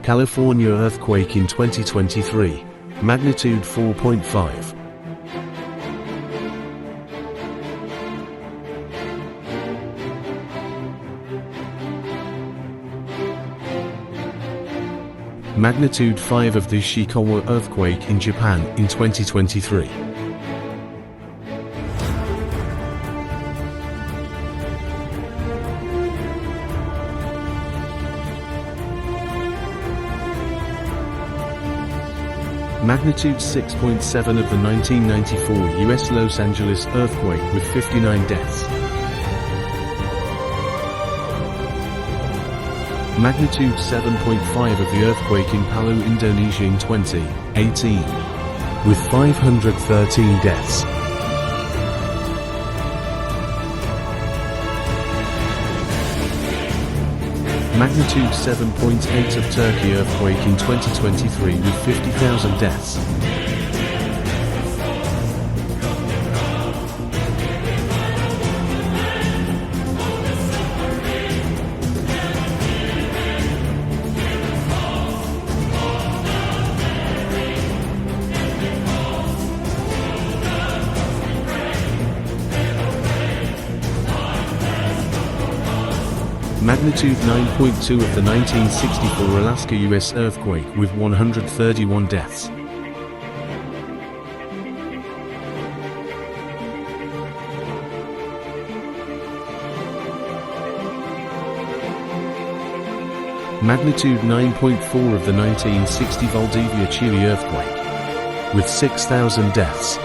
California earthquake in 2023, magnitude 4.5. Magnitude 5 of the Ishikawa earthquake in Japan in 2023. Magnitude 6.7 of the 1994 U.S. Los Angeles earthquake with 59 deaths. Magnitude 7.5 of the earthquake in Palu, Indonesia in 2018, with 513 deaths. Magnitude 7.8 of Turkey earthquake in 2023 with 50,000 deaths. Magnitude 9.2 of the 1964 Alaska U.S. earthquake with 131 deaths. Magnitude 9.4 of the 1960 Valdivia, Chile earthquake with 6,000 deaths.